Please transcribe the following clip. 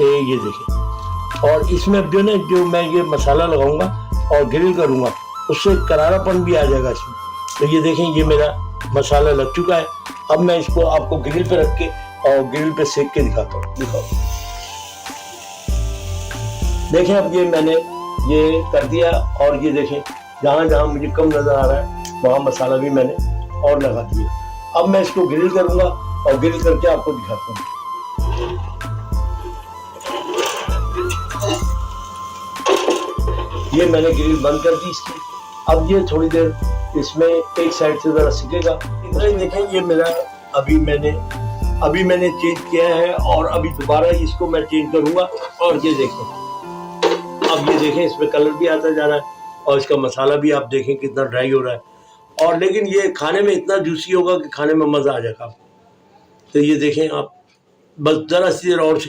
ये देखिए। और इसमें अब जो ना जो मैं ये मसाला लगाऊंगा और ग्रिल करूंगा उससे करारापन भी आ जाएगा इसमें। तो ये देखें ये मेरा मसाला लग चुका है। अब मैं इसको आपको ग्रिल पे रख के और ग्रिल पे सेक के दिखाता हूँ। दिखाओ, देखें अब ये मैंने ये कर दिया और ये देखें जहाँ जहाँ मुझे कम नजर आ रहा है वहाँ मसाला भी मैंने और लगा दिया। अब मैं इसको ग्रिल करूंगा और ग्रिल करके आपको दिखाता हूँ। ये मैंने ग्रिल बंद कर दी इसकी। अब ये थोड़ी देर इसमें एक साइड से जरा सिकेगा। देखें ये मेरा अभी मैंने चेंज किया है और अभी दोबारा इसको मैं चेंज करूंगा। और ये देखें अब ये देखें इसमें कलर भी आता जा रहा है और इसका मसाला भी आप देखें कितना ड्राई हो रहा है। और लेकिन ये खाने में इतना जूसी होगा कि खाने में मजा आ जाएगा। तो ये देखें आप, बस जरा सी देर और